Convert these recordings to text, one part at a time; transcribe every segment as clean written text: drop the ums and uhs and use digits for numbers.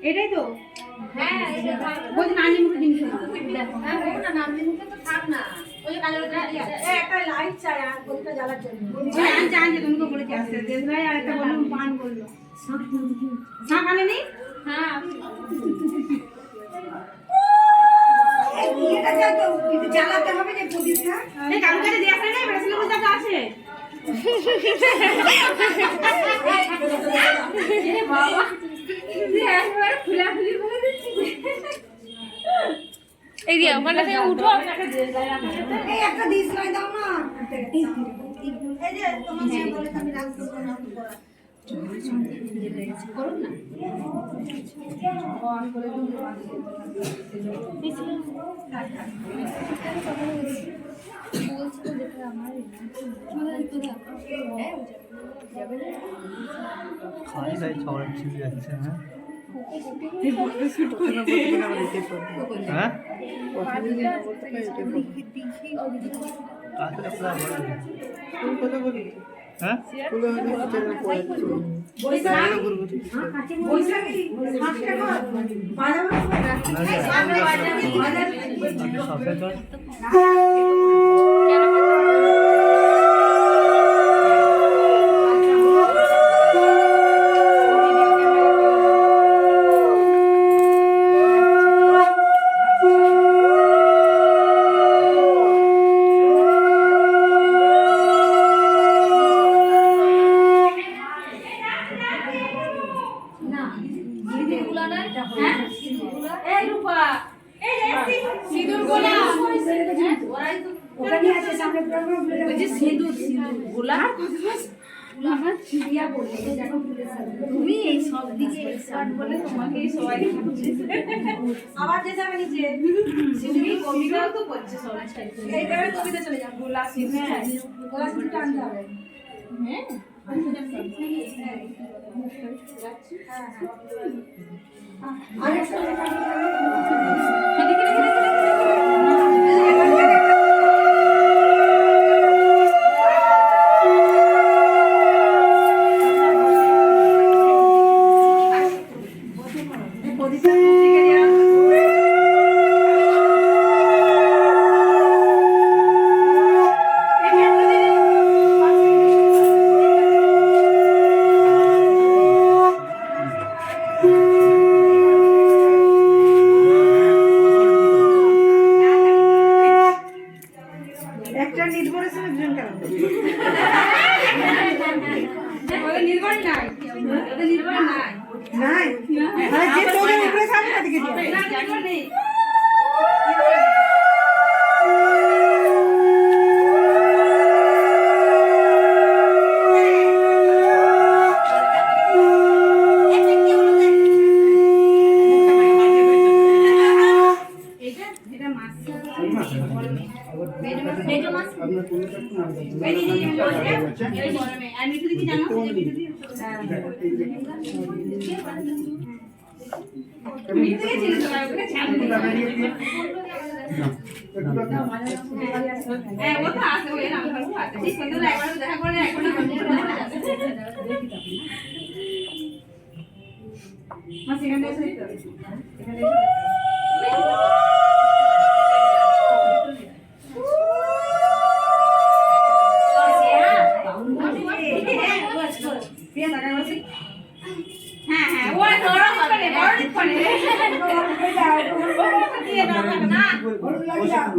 এটাই তো বলছি নানি মুখে জিনিস একটা লাইট চাই আর বলতে জ্বালার জন্য আমি জানি তুমি বলেছি আসতে দেশলাই আর একটা বললাম পান করলো শাক আনেনি হ্যাঁ জ্বালাতে হবে যে পুলিশটা এই কালু কাছে দিয়ে আসে না ব্রেসলেট বুঝতে আছে বাবা একবার খোলাখুলি বলে দিচ্ছি এই দিয়ে ওখানে থেকে উঠো এই একটা দিস লাই দাও না এই যে তোমাকে বলে আমি রাগ করব না করো না অন করে তুমি বলছি তো দেখো আমার খাই যাই ছড়া ছিড়ে যাচ্ছে হ্যাঁ হ্যাঁ তুমি এই সব দিকে এক্সপার্ট বলে তোমাকে সবাই আবার যে যাবে নিচে তুমি কবিতাও তো করছে সবাই এইভাবে কবিতা চলে যাবে গোলা সিঁদুর গোলা সিঁদুর টানতে হবে হ্যাঁ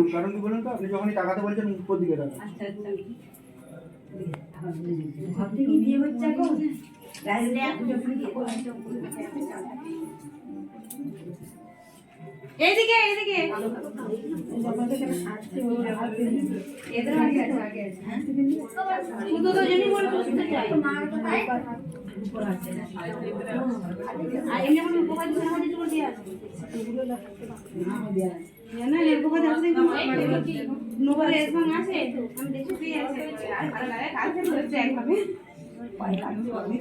কারণ কি বলুন তো আপনি যখনই টাকাতে বলছেন উপর দিকে টাকা বিয়ে হচ্ছে এখন এইদিকে এইদিকে এদের আগে আছে আগে আছে শুধু তো জেনে বলে বসতে চাই আর এমনি কোনো উপকার দিতে আমাদের তো দিয়ে আছে এগুলো না এর উপকার আছে নোবল এসমান আছে আমি দেখি আছে আর ভালো লাগে কালকে ধরতে একভাবে পয়লা আমি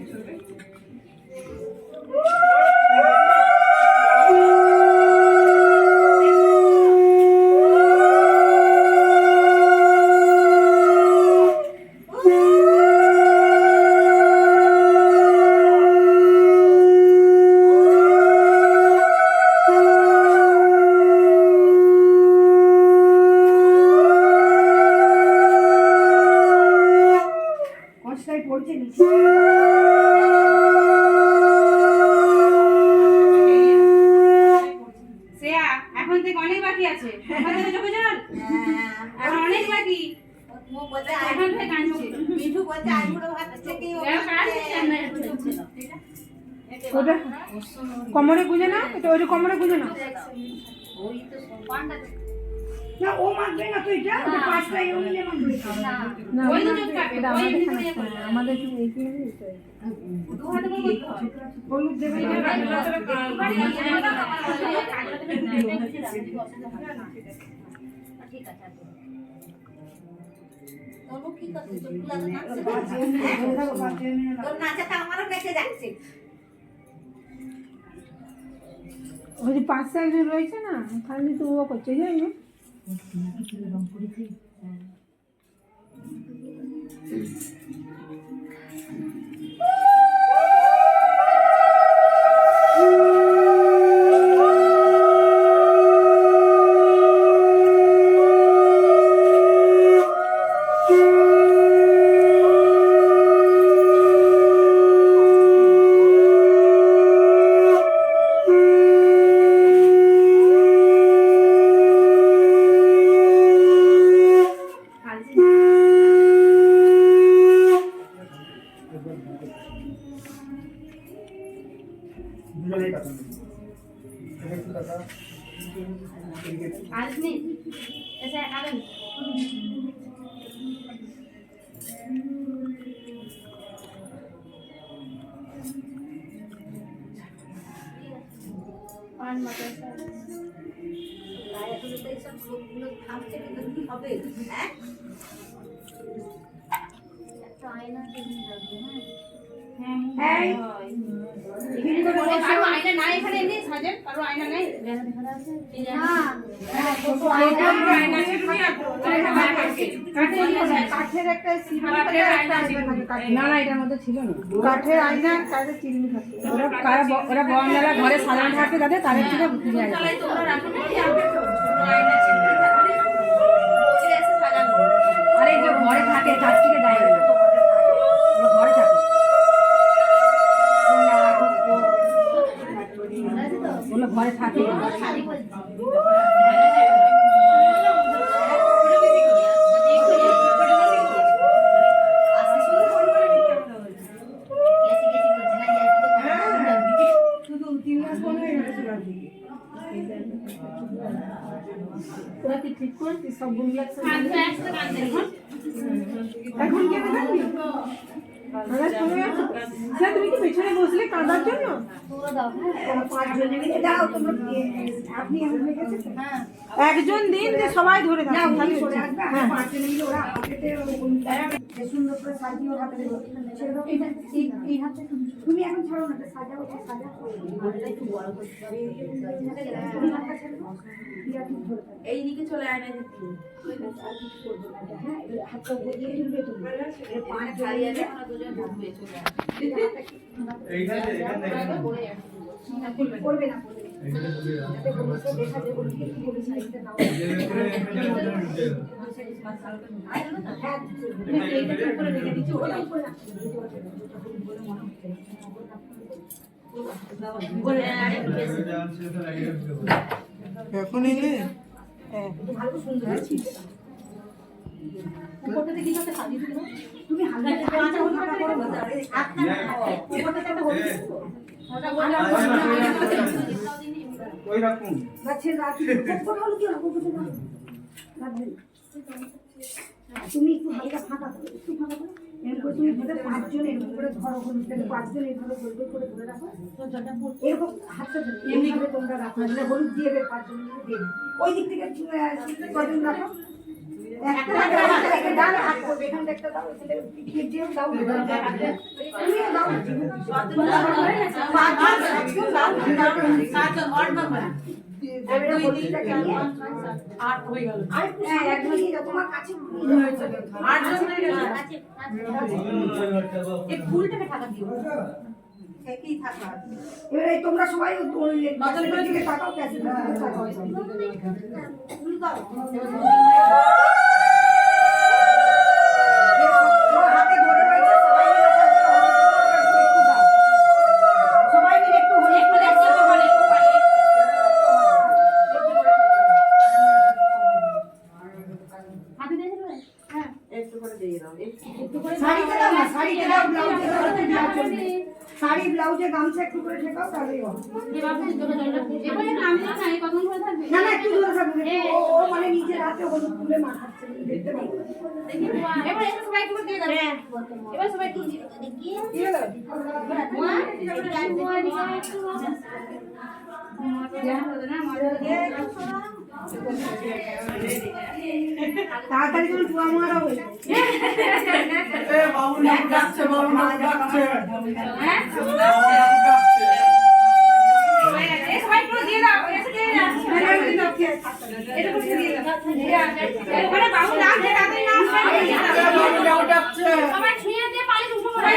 এখন থেকে অনেক বাকি আছে চোখে জল এখন অনেক বাকি এখন থেকে কাঁদছে মিঠু বলছে আইবুড়ো ভাত থেকে ওটা কোমরে গুঁজে না এটা ওই কোমরে গুঁজে না ওই তো পান্ডা না ও মারবে না তো এটা পাঁচটা এও নিয়ে মারবে না ওই তো চোখ কাটবে আমাদের কি এইখানে হইছে দু হাতে করে করতে হয় হলুদ দেবে ঠিক আছে তোর কি করছিস চুলগুলো নাচছে তোর নাচাটা আমারও দেখে যাচ্ছে ওই যে পাঁচটা একজন রয়েছে না খালি তো ও করছে যাই না দুজনেই টাকা নেই একটু টাকা आज नहीं ऐसे आगे पान मटर গায়ে তুলে তো এইসব সবগুলো থামছে কিন্তু কি হবে হ্যাঁ একটা আয়না কিনে রাখবো এই হ্যাঁ কারো আয়না নাই এখানে নেই সাজে কারো আয়না নাই কাঠের একটা না না এটার মধ্যে ছিল না কাঠের আয়না কাঠের চিরুনি থাকে ওরা বড়মেলা ঘরে সাজানো থাকে তাদের তাদের থেকে বুঝে যায় আরে যে ঘরে থাকে তার থেকে দেয় ঘরে থাকে ওগুলো ঘরে থাকে ঠিক করেছি সবগুলো এখন কেটে যাবি তুমি কি পেছনে বসলে কাঁদার জন্য একজন দিন যে সবাই ধরে তুমি এখন ছাড়ো না সাজাও এইদিকে চলে আয় না হাতটা বইয়ে ফেলবে তুমি পাঁচ ছাড়িয়ে আছে আমরা দুজন ঢুকবে চলে করবে না এখন এলে ভালো সুন্দর আছে উপরটাতে কি করতে সাজিয়ে দিল তুমি হালকা কাঁচা হলুদ করে বাজারে আপনার উপরটাতে একটা হলুদ ওটা বলা ওই রকম গাছের রাত কোথা হলো কি না কোথা না রাখবেন তুমি একটু হালকা ফাঁকা করো একটু ফাঁকা করো এরপর তুমি ধরে 5 জন এর উপরে ধরো হলুদটাকে 5 জন এইভাবে গোল গোল করে ধরে রাখো এরকম হাতটা ধরে এমনি করে তোমরা রাখো মানে হলুদ দিয়ে দেবে 5 জন দিয়ে ওই দিক থেকে 6 জন রাখো একটা ডান হাত করবে এখানে একটা দাও এখানে পিঠে দিয়েও দাও তুমিও দাও 5 জন দাও 7 জন অড নাম্বার এবারে হলুদটাকে নিয়ে 8 হয়ে গেল আর একদম তোমার কাছে হয়েছে 8 জন হয়ে গেল এই ফুলটাকে ঢাকা দিও একই থাকা এবারে তোমরা সবাই নজর করে দিকে তাকাও কেসে তাকাও ফুল দাও হাতে ধরে রয়েছে সবাই মিলে একটু হলে একটু দেখো ওখানে একটু পারে হাতে দিয়ে দেবে হ্যাঁ একটু করে দিয়ে দাও একটু করে শাড়িতে দাও না শাড়িতে দাও ব্লাউজে দাও শাড়ি ব্লাউজে গামছা একটু করে ঠেকাও তাহলেই হবে এবারে নামতে না এই কতক্ষণ ধরে থাকবে না না একটু ধরে থাকবে ও মানে নিজের হাতে হলুদ তুলে মাখাচ্ছে দেখতে পাবো দেখি এবারে এটা সবাই একটু দিয়ে দাও এবারে সবাই একটু দিয়ে দাও কি হলো তাড়াতাড়ি তুমি পুয়া মারা হয়ে বাবু নাম ডাকছে বাবু নাম ডাকছে হ্যাঁ সবাই একটু দিয়ে দাও এসে দিয়ে দাও এটা করে দিয়ে দাও এবারে বাবু ডাকছে তাড়াতাড়ি নাম বাবু নাম ডাকছে সবাই ছুঁয়ে দিয়ে পালি উঠে পড়ে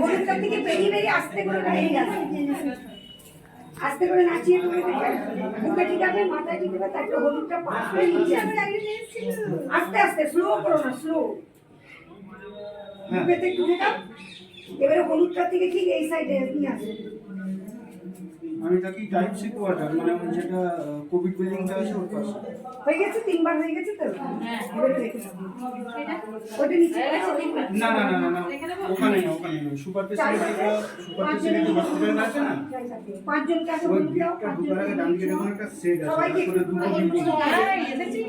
হলুদটা থেকে বেরিয়ে বেরিয়ে আস্তে করে দাঁড়িয়ে যাচ্ছে আস্তে করে নাচিয়ে করে বুকে ঠিক আছে মাথায় ঠিক আছে তারপরে হলুদটা পাশ করে নিচে আস্তে আস্তে স্লো করো না স্লো বুকেতে একটু ঢেকাও এবারে হলুদটা থেকে ঠিক এই সাইডে নিয়ে আসো আমি তাকে টাইপ সি কোয়ার্টার মানে ওই যেটা কোভিড বিল্ডিংটা আছে ওর পাশে হয়ে গেছে 3 বার হয়ে গেছে তো হ্যাঁ এবারে রেখে দাও ওটা নিচে না না না না ওখানে না সুপার ফেসিলিটি হসপিটাল আছে না 5 জনকে আছে ওই হলুদ দাও গেটটা ঢোকার আগে ডান দিকে দেখুন একটা সেট আছে সবাইকে তারপরে দুটো বিল্ডিং এসেছি